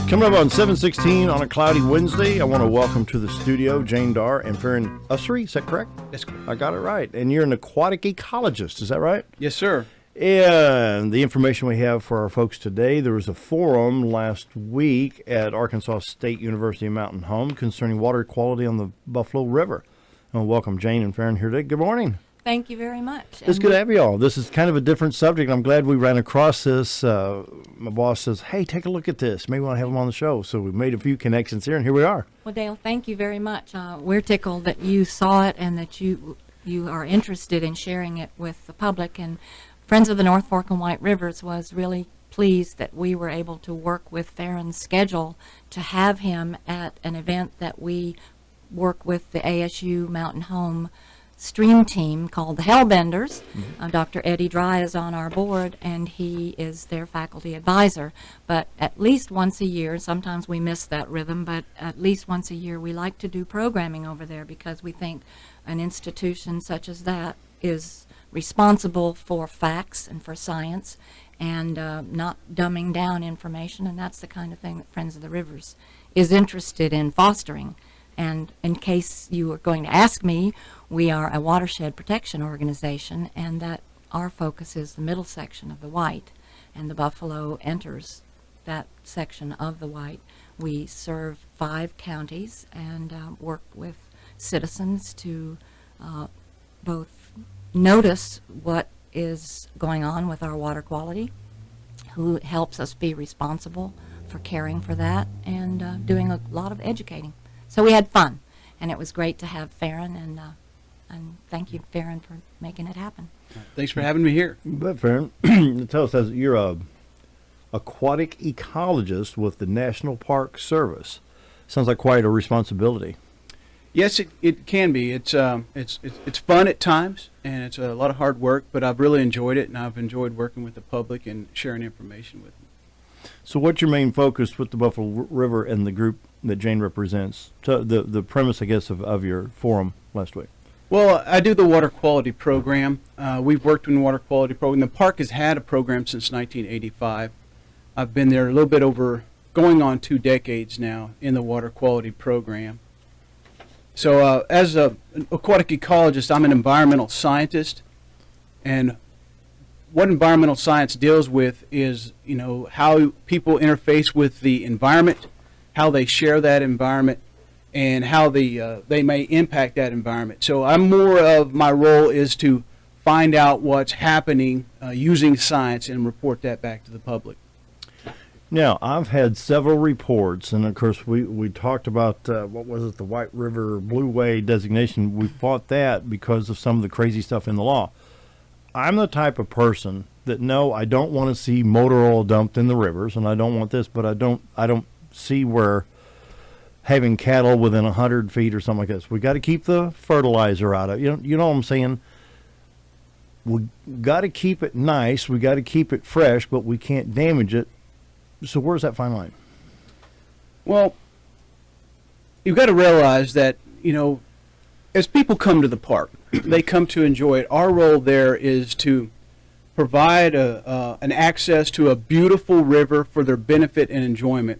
Coming up on 7:16 on a cloudy Wednesday, I want to welcome to the studio Jane Darr and Faron Ushery. Is that correct? That's correct. I got it right. And you're an aquatic ecologist, is that right? Yes, sir. And the information we have for our folks today, there was a forum last week at Arkansas State University Mountain Home concerning water quality on the Buffalo River. I want to welcome Jane and Faron here today. Good morning. Thank you very much. It's good to have you all. This is kind of a different subject. I'm glad we ran across this. My boss says, hey, take a look at this. Maybe we want to have them on the show. So we made a few connections here, and here we are. Well, Dale, thank you very much. We're tickled that you saw it and that you are interested in sharing it with the public. And Friends of the North Fork and White Rivers was really pleased that we were able to work with Faron's schedule to have him at an event that we work with the ASU Mountain Home stream team called the Hellbenders. Dr. Eddie Dry is on our board, and he is their faculty advisor. But at least once a year, sometimes we miss that rhythm, but at least once a year we like to do programming over there because we think an institution such as that is responsible for facts and for science and not dumbing down information, and that's the kind of thing that Friends of the Rivers is interested in fostering. And in case you were going to ask me, we are a watershed protection organization, and that our focus is the middle section of the White, and the Buffalo enters that section of the White. We serve 5 counties and work with citizens to both notice what is going on with our water quality, who helps us be responsible for caring for that, and doing a lot of educating. So we had fun, and it was great to have Faron, and thank you, Faron, for making it happen. Thanks for having me here. But Faron, tell us, you're a aquatic ecologist with the National Park Service. Sounds like quite a responsibility. Yes, it can be. It's fun at times, and it's a lot of hard work, but I've really enjoyed it, and I've enjoyed working with the public and sharing information with them. So what's your main focus with the Buffalo River and the group that Jane represents? So the premise, I guess, of your forum last week. Well, I do the water quality program. We've worked in the water quality program. The park has had a program since 1985. I've been there a little bit over, going on 2 decades now in the water quality program. So as an aquatic ecologist, I'm an environmental scientist, and what environmental science deals with is, how people interface with the environment, how they share that environment, and how they may impact that environment. So I'm more of, my role is to find out what's happening using science and report that back to the public. Now, I've had several reports, and of course we talked about, what was it, the White River Blue Way designation. We fought that because of some of the crazy stuff in the law. I'm the type of person that, no, I don't want to see motor oil dumped in the rivers, and I don't want this, but I don't see where having cattle within 100 feet or something like this. We got to keep the fertilizer out of it. You know what I'm saying? We got to keep it nice. We got to keep it fresh, but we can't damage it. So where's that fine line? Well, you've got to realize that, as people come to the park, they come to enjoy it. Our role there is to provide an access to a beautiful river for their benefit and enjoyment.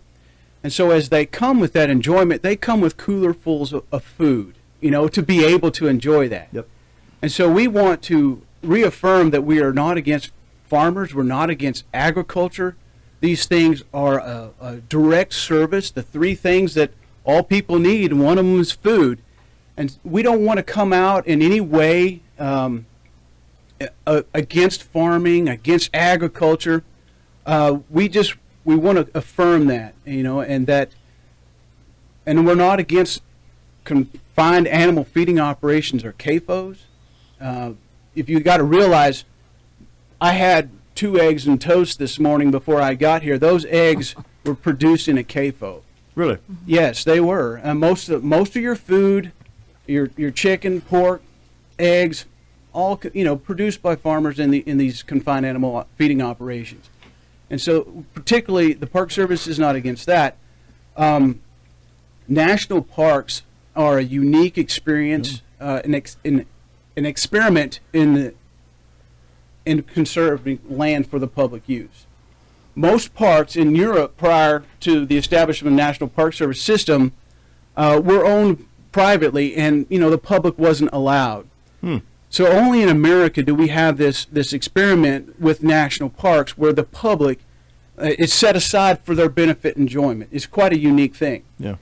And so as they come with that enjoyment, they come with coolerfuls of food, to be able to enjoy that. Yep. And so we want to reaffirm that we are not against farmers. We're not against agriculture. These things are a direct service, the 3 things that all people need, and one of them is food. And we don't want to come out in any way against farming, against agriculture. We want to affirm that, and we're not against confined animal feeding operations or CAFOs. If you got to realize, I had 2 eggs and toast this morning before I got here. Those eggs were produced in a CAFO. Really? Yes, they were. Most of your food, your chicken, pork, eggs, all produced by farmers in these confined animal feeding operations. And so, particularly, the Park Service is not against that. National parks are a unique experience, an experiment in conserving land for the public use. most parks in Europe prior to the establishment of the National Park Service system were owned privately, and the public wasn't allowed. So only in America do we have this experiment with national parks where the public is set aside for their benefit enjoyment. It's quite a unique thing. Yeah.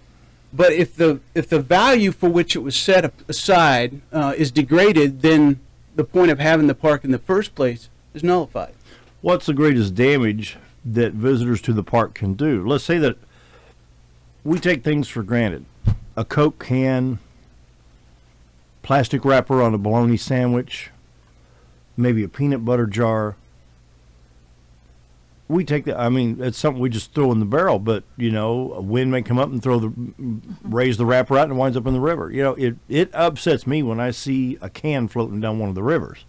But if the value for which it was set aside is degraded, then the point of having the park in the first place is nullified. What's the greatest damage that visitors to the park can do? Let's say that we take things for granted. A Coke can, plastic wrapper on a bologna sandwich, maybe a peanut butter jar. We take that. I mean, it's something we just throw in the barrel, but a wind may come up and raise the wrapper out and it winds up in the river. It upsets me when I see a can floating down one of the rivers.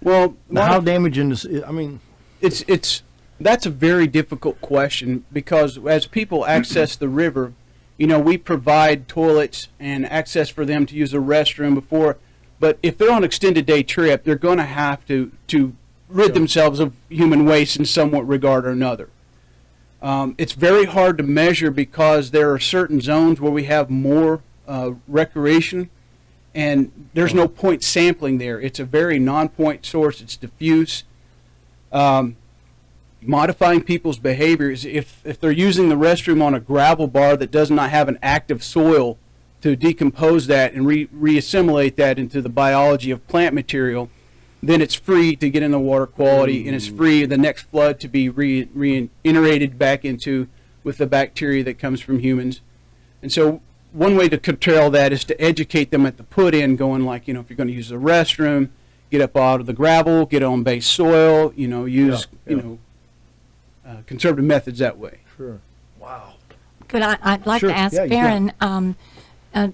Well, now, how damaging is it? I mean, that's a very difficult question, because as people access the river, we provide toilets and access for them to use a restroom before. But if they're on an extended day trip, they're going to have to rid themselves of human waste in some regard or another. It's very hard to measure because there are certain zones where we have more recreation, and there's no point sampling there. It's a very non-point source. It's diffuse. Modifying people's behaviors, if they're using the restroom on a gravel bar that does not have an active soil to decompose that and reassimilate that into the biology of plant material, then it's free to get in the water quality, and it's free the next flood to be reintegrated back into with the bacteria that comes from humans. And so one way to curtail that is to educate them at the put-in, going like, if you're going to use the restroom, get up out of the gravel, get on base soil, use, conservative methods that way. Sure. Wow. I'd like Sure. to ask Yeah, you Faron,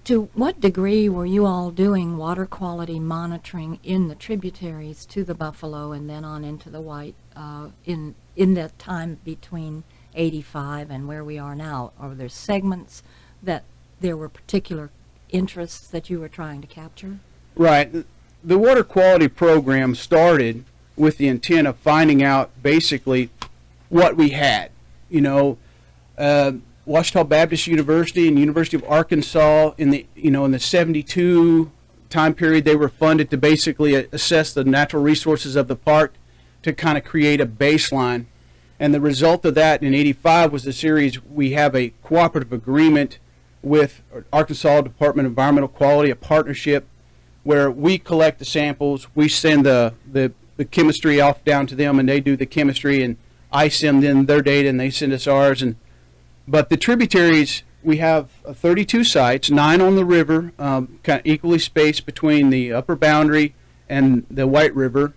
to what degree were you all doing water quality monitoring in the tributaries to the Buffalo and then on into the White in that time between 85 and where we are now? Are there segments that there were particular interests that you were trying to capture? Right. The water quality program started with the intent of finding out basically what we had. Ouachita Baptist University and University of Arkansas in the 72 time period, they were funded to basically assess the natural resources of the park to kind of create a baseline. And the result of that in 85 was the series. We have a cooperative agreement with Arkansas Department of Environmental Quality, a partnership where we collect the samples, we send the chemistry off down to them, and they do the chemistry, and I send them their data and they send us ours. But the tributaries, we have 32 sites, 9 on the river, kind of equally spaced between the upper boundary and the White River.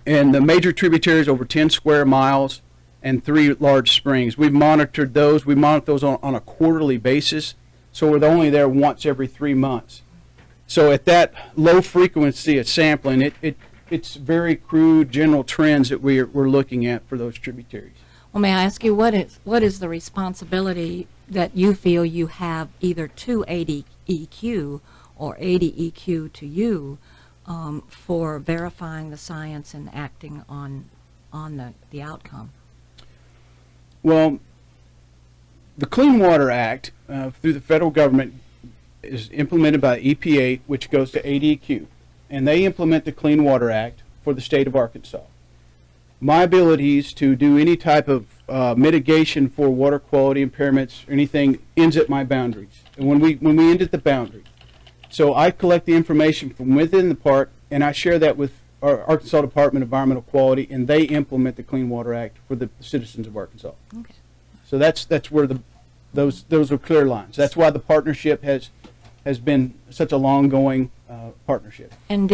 And the major tributaries over 10 square miles and 3 large springs. We've monitored those. We monitor those on a quarterly basis, so we're only there once every 3 months. So at that low frequency of sampling, it's very crude general trends that we're looking at for those tributaries. Well, may I ask you, what is the responsibility that you feel you have either to ADEQ or ADEQ to you for verifying the science and acting on the outcome? Well, the Clean Water Act through the federal government is implemented by EPA, which goes to ADEQ, and they implement the Clean Water Act for the state of Arkansas. My abilities to do any type of mitigation for water quality impairments or anything ends at my boundaries. And when we end at the boundary, so I collect the information from within the park and I share that with our Arkansas Department of Environmental Quality, and they implement the Clean Water Act for the citizens of Arkansas. Okay. So that's where those are clear lines. That's why the partnership has been such a long-going partnership. And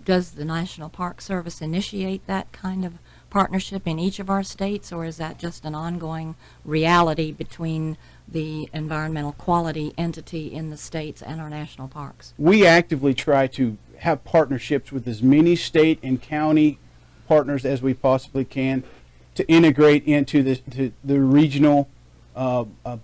does the National Park Service initiate that kind of partnership in each of our states, or is that just an ongoing reality between the environmental quality entity in the states and our national parks? We actively try to have partnerships with as many state and county partners as we possibly can to integrate into the regional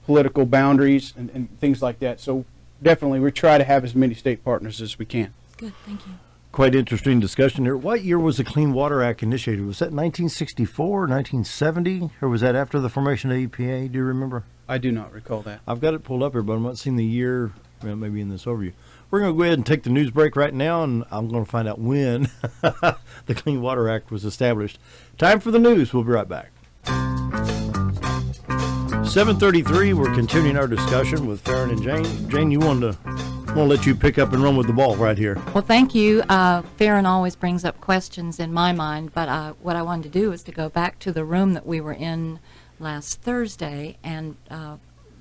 political boundaries and things like that. So definitely we try to have as many state partners as we can. Good, thank you. quite interesting discussion here. What year was the Clean Water Act initiated? Was that 1964, 1970, or was that after the formation of EPA? Do you remember? I do not recall that. I've got it pulled up here, but I'm not seeing the year. Well, maybe in this overview. We're going to go ahead and take the news break right now, and I'm going to find out when the Clean Water Act was established. Time for the news. We'll be right back. 7:33. We're continuing our discussion with Faron and Jane. Jane, you wanted to. I'm going to let you pick up and run with the ball right here. Well, thank you. Faron always brings up questions in my mind, but what I wanted to do is to go back to the room that we were in last Thursday and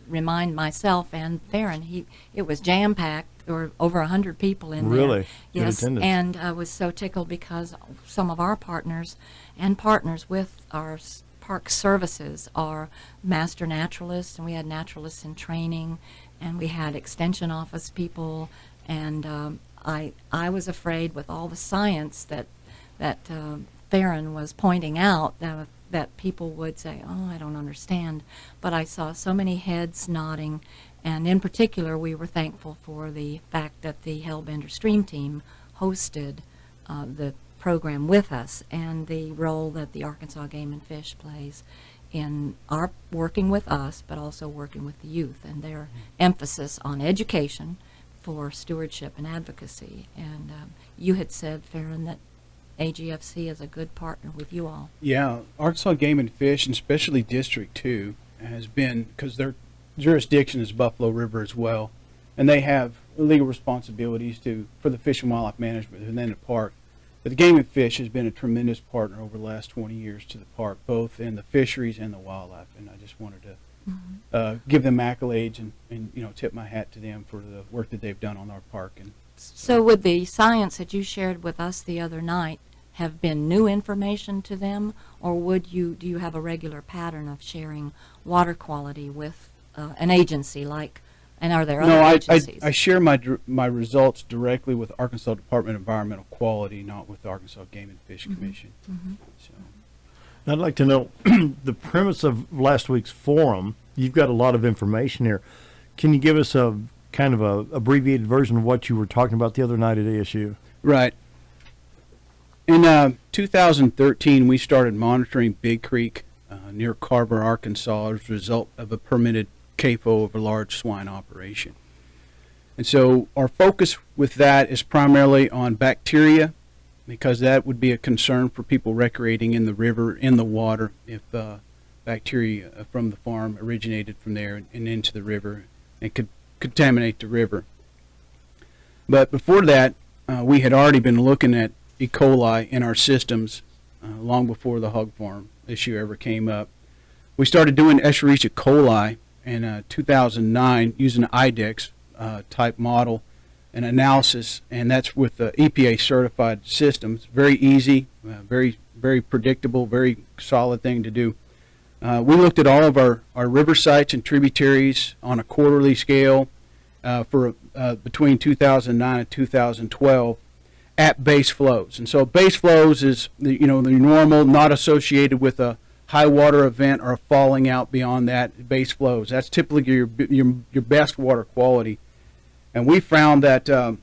remind myself and Faron. It was jam-packed. There were over 100 people in there. Really? Good Yes, attendance. and I was so tickled because some of our partners and partners with our park services are master naturalists, and we had naturalists in training, and we had extension office people, and I was afraid with all the science that Faron was pointing out that people would say, oh, I don't understand. But I saw so many heads nodding, and in particular, we were thankful for the fact that the Hellbender Stream Team hosted the program with us, and the role that the Arkansas Game and Fish plays in our working with us, but also working with the youth, and their emphasis on education for stewardship and advocacy. And you had said, Faron, that AGFC is a good partner with you all. Yeah, Arkansas Game and Fish, and especially District 2, has been, because their jurisdiction is Buffalo River as well, and they have legal responsibilities for the fish and wildlife management within the park. But the Game and Fish has been a tremendous partner over the last 20 years to the park, both in the fisheries and the wildlife, and I just wanted to give them accolades and tip my hat to them for the work that they've done on our park. And So would the science that you shared with us the other night have been new information to them, or do you have a regular pattern of sharing water quality with an agency like, and are there other agencies? I share my results directly with Arkansas Department of Environmental Quality, not with the Arkansas Game and Fish Commission. So. I'd like to know the premise of last week's forum. You've got a lot of information here. Can you give us a kind of a abbreviated version of what you were talking about the other night at ASU? Right. In 2013, we started monitoring Big Creek near Carver, Arkansas, as a result of a permitted CAFO of a large swine operation. And so our focus with that is primarily on bacteria, because that would be a concern for people recreating in the river, in the water, if bacteria from the farm originated from there and into the river and could contaminate the river. But before that, we had already been looking at E. coli in our systems long before the hog farm issue ever came up. We started doing Escherichia coli in 2009 using an IDEX type model and analysis, and that's with the EPA certified systems. Very easy, very predictable, very solid thing to do. We looked at all of our river sites and tributaries on a quarterly scale for between 2009 and 2012 at base flows. And so base flows is the normal, not associated with a high water event or a falling out beyond that. Base flows, that's typically your best water quality. And we found that the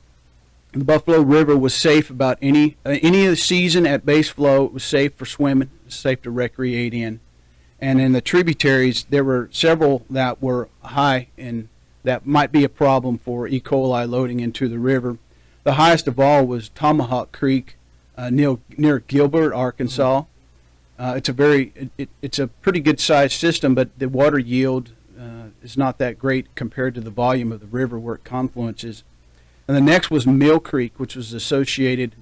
Buffalo River was safe about any of the season at base flow. It was safe for swimming, safe to recreate in. And in the tributaries, there were several that were high, and that might be a problem for E. coli loading into the river. The highest of all was Tomahawk Creek near Gilbert, Arkansas. It's a pretty good sized system, but the water yield is not that great compared to the volume of the river where it confluences. And the next was Mill Creek, which was associated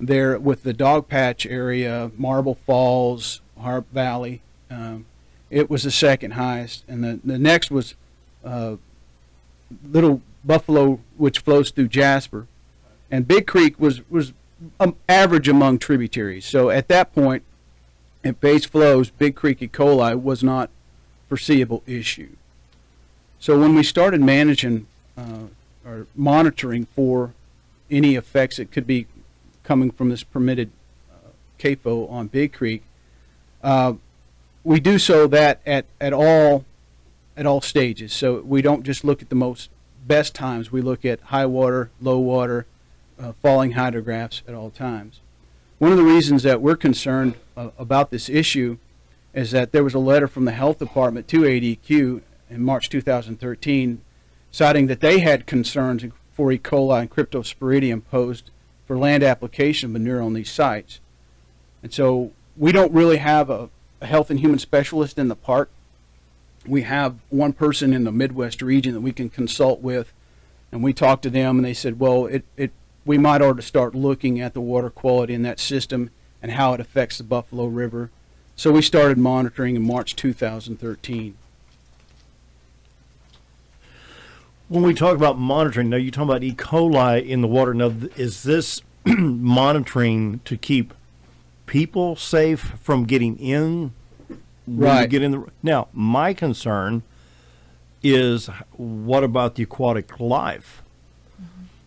there with the Dogpatch area, Marble Falls, Harp Valley. It was the second highest, and the next was Little Buffalo, which flows through Jasper, and Big Creek was average among tributaries. So at that point, at base flows, Big Creek E. coli was not a foreseeable issue. So when we started managing or monitoring for any effects that could be coming from this permitted CAFO on Big Creek, we do so that at all stages. So we don't just look at the best times. We look at high water, low water, falling hydrographs at all times. One of the reasons that we're concerned about this issue is that there was a letter from the health department to ADQ in March 2013 citing that they had concerns for E. coli and cryptosporidium posed for land application manure on these sites. And so we don't really have a health and human specialist in the park. We have one person in the Midwest region that we can consult with, and we talked to them, and they said, well, we might ought to start looking at the water quality in that system and how it affects the Buffalo River. So we started monitoring in March 2013. When we talk about monitoring, now you're talking about E. coli in the water. Now, is this monitoring to keep people safe from getting in? Right. Get in now, my concern is what about the aquatic life?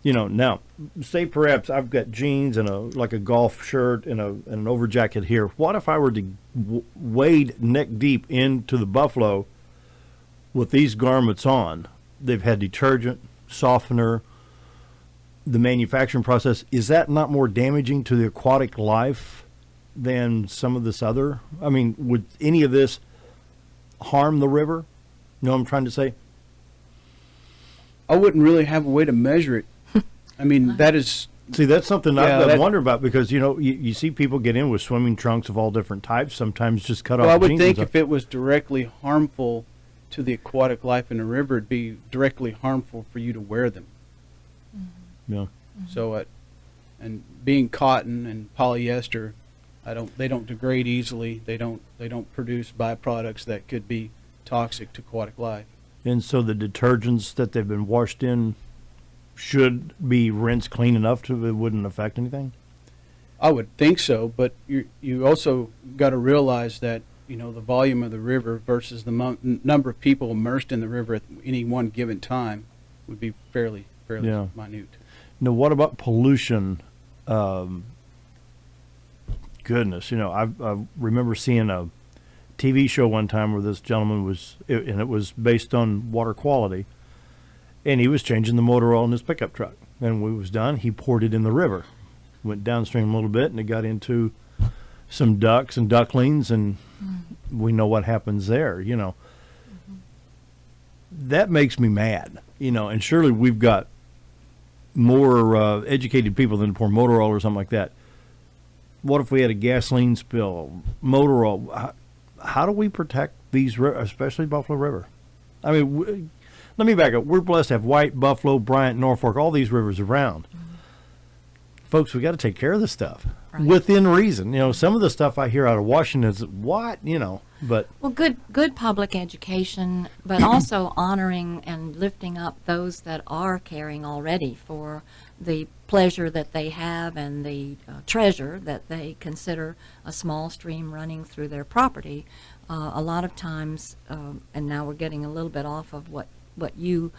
Now, say perhaps I've got jeans and a golf shirt and an over jacket here. What if I were to wade neck deep into the Buffalo with these garments on? They've had detergent, softener, the manufacturing process. Is that not more damaging to the aquatic life than some of this other? I mean, would any of this harm the river? You know what I'm trying to say? I wouldn't really have a way to measure it. I mean, that is... See, that's something Yeah, I that- wonder about because, you see people get in with swimming trunks of all different types, sometimes just cut Well, off I would jeans think and if it was directly harmful to the aquatic life in the river, it'd be directly harmful for you to wear them. Yeah. So, and being cotton and polyester, they don't degrade easily. They don't produce byproducts that could be toxic to aquatic life. And so the detergents that they've been washed in should be rinsed clean enough to it wouldn't affect anything? I would think so, but you also got to realize that the volume of the river versus the number of people immersed in the river at any one given time would be fairly Yeah. minute. Now, what about pollution? Goodness, I remember seeing a TV show one time where this gentleman and it was based on water quality, and he was changing the motor oil in his pickup truck. And when it was done, he poured it in the river, went downstream a little bit, and it got into some ducks and ducklings, and we know what happens there, That makes me mad, and surely we've got more educated people than to pour motor oil or something like that. What if we had a gasoline spill, motor oil? How do we protect these, especially Buffalo River? I mean, let me back up. We're blessed to have White, Buffalo, Bryant, Norfolk, all these rivers around. Folks, we got to take care of this stuff within reason. Some of the stuff I hear out of Washington is what, but Well, good public education, but also honoring and lifting up those that are caring already for the pleasure that they have and the treasure that they consider a small stream running through their property. A lot of times, and now we're getting a little bit off of what your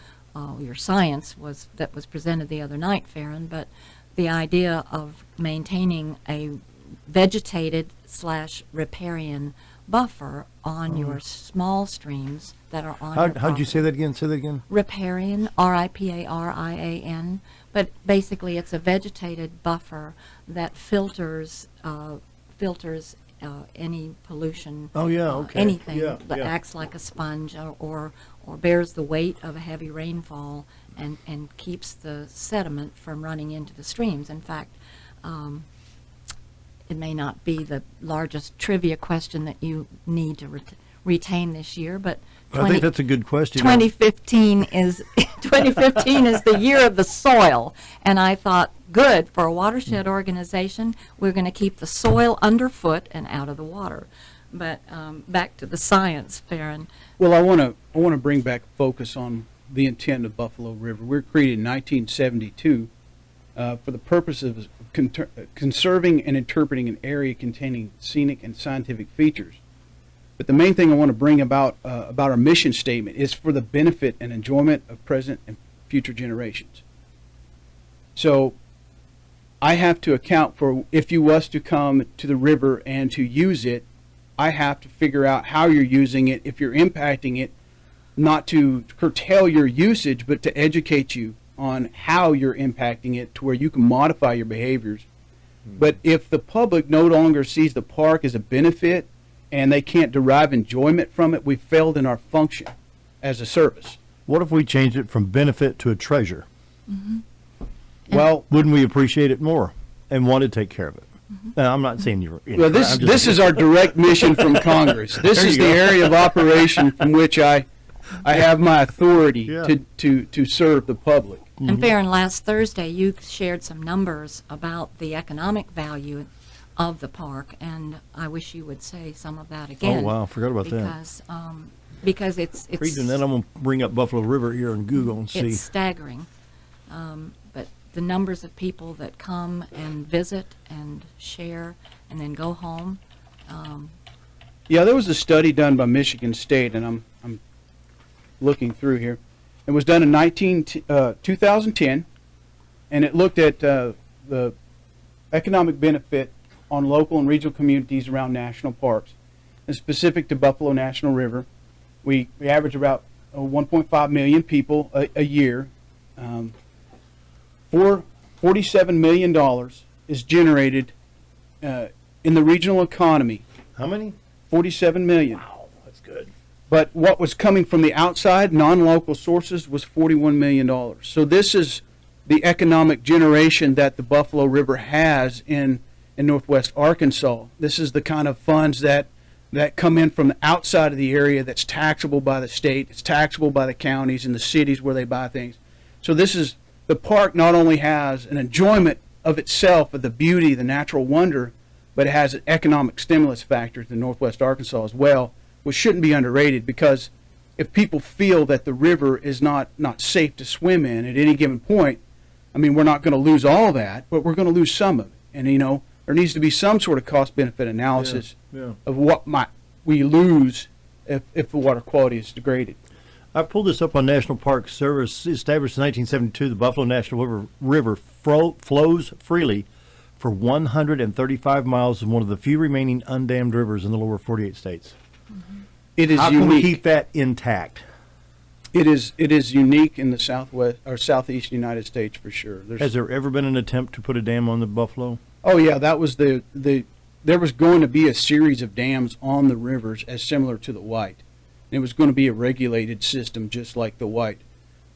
science that was presented the other night, Faron, but the idea of maintaining a vegetated / riparian buffer on your small streams that are on your how'd you say that again? Say that again. Riparian, RIPARIAN, but basically it's a vegetated buffer that filters any pollution. Oh, yeah, okay. Anything Yeah, that yeah. acts like a sponge or bears the weight of a heavy rainfall and keeps the sediment from running into the streams. In fact, it may not be the largest trivia question that you need to retain this year, but I think that's a good question. 2015 is 2015 is the year of the soil, and I thought, good for a watershed organization, we're going to keep the soil underfoot and out of the water. But back to the science, Faron. Well, I want to bring back focus on the intent of Buffalo River. We were created in 1972 for the purpose of conserving and interpreting an area containing scenic and scientific features. But the main thing I want to bring about our mission statement is for the benefit and enjoyment of present and future generations. So I have to account for, if you was to come to the river and to use it, I have to figure out how you're using it, if you're impacting it, not to curtail your usage, but to educate you on how you're impacting it to where you can modify your behaviors. But if the public no longer sees the park as a benefit and they can't derive enjoyment from it, we've failed in our function as a service. What if we changed it from benefit to a treasure? Well, Wouldn't we appreciate it more and want to take care of it? Now, I'm not saying you're. well, this is our direct mission from Congress. This There is you the go. area of operation from which I have my authority Yeah. to serve the public. And Faron, last Thursday, you shared some numbers about the economic value of the park, and I wish you would say some of that Oh again. wow, forgot about that. Because it's Reading that, I'm gonna bring up Buffalo River here on Google and see. it's staggering. But the numbers of people that come and visit and share and then go home. Yeah, there was a study done by Michigan State, and I'm looking through here. It was done in 2010, and it looked at the economic benefit on local and regional communities around national parks. And specific to Buffalo National River, we average about 1.5 million people a year. $47 million is generated in the regional economy. How many? 47 million. Wow, that's good. But what was coming from the outside, non-local sources, was $41 million. So this is the economic generation that the Buffalo River has in northwest Arkansas. This is the kind of funds that come in from the outside of the area that's taxable by the state, it's taxable by the counties and the cities where they buy things. So this is, the park not only has an enjoyment of itself, of the beauty, the natural wonder, but it has an economic stimulus factor to northwest Arkansas as well, which shouldn't be underrated, because if people feel that the river is not safe to swim in at any given point, I mean, we're not going to lose all that, but we're going to lose some of it. And, you know, there needs to be some sort of cost-benefit analysis Yeah. of what might we lose if the water quality is degraded. I pulled this up on National Park Service. Established in 1972, the Buffalo National River flows freely for 135 miles and one of the few remaining undammed rivers in the lower 48 states. It is How can we unique. keep that intact? It is unique in the southwest or southeast United States for sure. Has there ever been an attempt to put a dam on the Buffalo? Oh yeah, that was there was going to be a series of dams on the rivers as similar to the White. It was going to be a regulated system just like the White,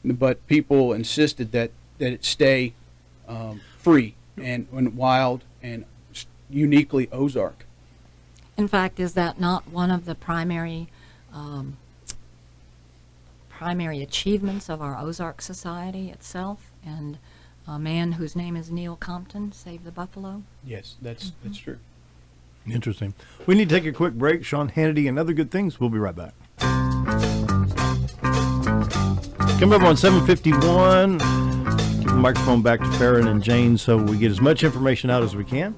but people insisted that it stay free and wild and uniquely Ozark. In fact, is that not one of the primary achievements of our Ozark Society itself? And a man whose name is Neil Compton saved the buffalo. Yes, that's true. Interesting. We need to take a quick break. Sean Hannity and other good things. We'll be right back. Coming up on 7:51. Give the microphone back to Faron and Jane so we get as much information out as we can.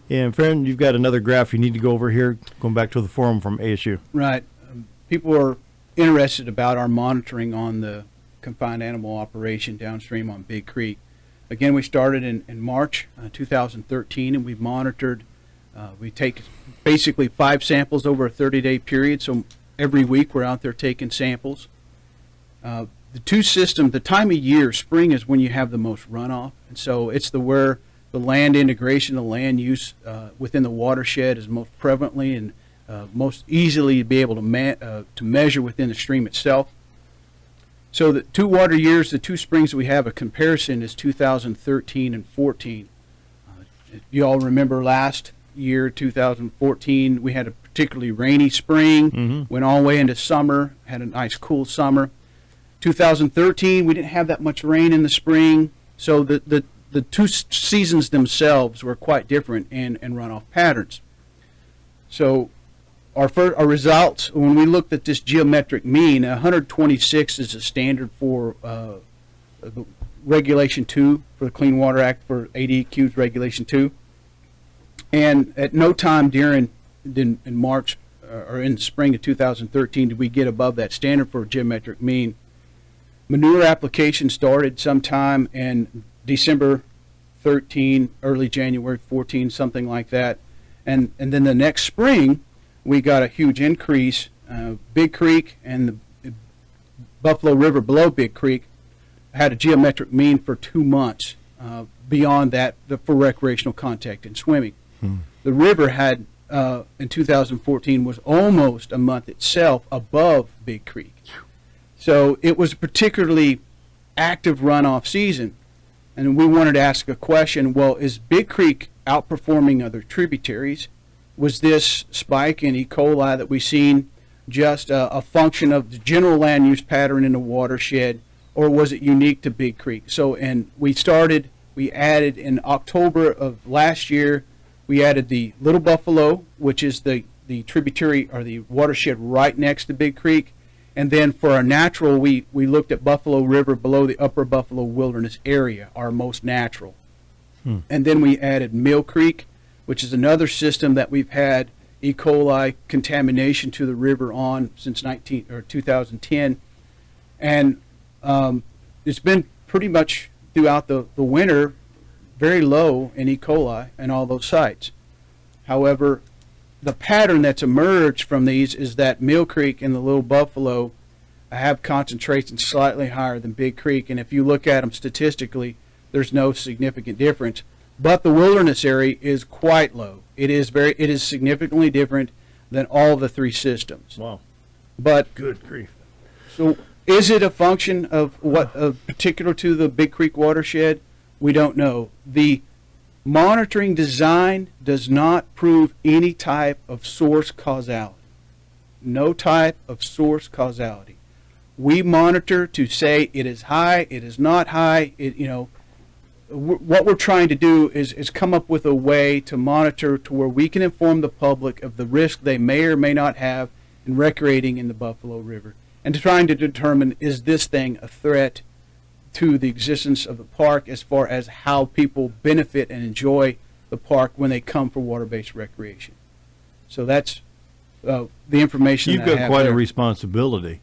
And Faron, you've got another graph you need to go over here, going back to the forum from ASU. Right. People are interested about our monitoring on the confined animal operation downstream on Big Creek. Again, we started in March 2013, and we've monitored. We take basically 5 samples over a 30-day period, so every week we're out there taking samples. The two systems, the time of year, spring is when you have the most runoff, and so it's where the land integration, the land use within the watershed is most prevalently and most easily be able to measure within the stream itself. So the 2 water years, the 2 springs we have a comparison is 2013 and 14. If you all remember last year, 2014, we had a particularly rainy spring, went all the way into summer, had a nice cool summer. 2013, we didn't have that much rain in the spring, so the 2 seasons themselves were quite different in runoff patterns. So our results, when we looked at this geometric mean, 126 is a standard for Regulation 2 for the Clean Water Act for ADQ's Regulation 2. And at no time in March or in the spring of 2013 did we get above that standard for geometric mean. Manure application started sometime in December 13, early January 14, something like that. And then the next spring, we got a huge increase. Big Creek and the Buffalo River below Big Creek had a geometric mean for 2 months. Beyond that, for recreational contact and swimming. The river had, in 2014, was almost a month itself above Big Creek. So it was a particularly active runoff season. And we wanted to ask a question, well, is Big Creek outperforming other tributaries? Was this spike in E. coli that we've seen just a function of the general land use pattern in the watershed, or was it unique to Big Creek? So, and we added in October of last year, we added the Little Buffalo, which is the tributary or the watershed right next to Big Creek. And then for our natural, we looked at Buffalo River below the Upper Buffalo Wilderness area, our most natural. And then we added Mill Creek, which is another system that we've had E. coli contamination to the river on since 2010. And it's been pretty much throughout the winter very low in E. coli in all those sites. However, the pattern that's emerged from these is that Mill Creek and the Little Buffalo have concentrations slightly higher than Big Creek, and if you look at them statistically, there's no significant difference. But the wilderness area is quite low. It is significantly different than all the three systems. Wow. But Good grief. so is it a function of what particular to the Big Creek watershed? We don't know. The monitoring design does not prove any type of source causality. No type of source causality. We monitor to say it is high, it is not high. What we're trying to do is come up with a way to monitor to where we can inform the public of the risk they may or may not have in recreating in the Buffalo River, and trying to determine, is this thing a threat to the existence of the park as far as how people benefit and enjoy the park when they come for water-based recreation. So that's the information You've that I got have quite there. a responsibility.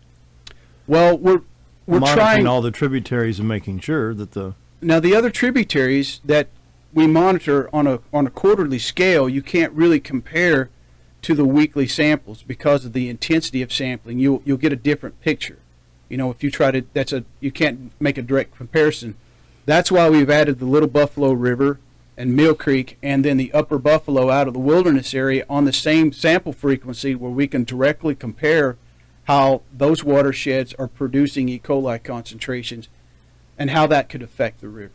Well, we're monitoring trying all the tributaries and making sure that the now. The other tributaries that we monitor on a quarterly scale, you can't really compare to the weekly samples because of the intensity of sampling. You'll get a different picture. If you try to, you can't make a direct comparison. That's why we've added the Little Buffalo River and Mill Creek, and then the Upper Buffalo out of the wilderness area on the same sample frequency, where we can directly compare how those watersheds are producing E. coli concentrations and how that could affect the river.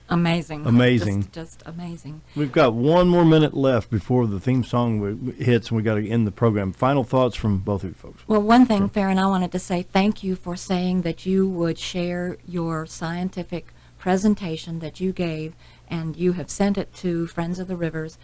Amazing. Amazing. Just amazing. We've got one more minute left before the theme song hits, and we got to end the program. Final thoughts from both of you folks. Well, one thing, Faron, I wanted to say thank you for saying that you would share your scientific presentation that you gave, and you have sent it to Friends of the Rivers,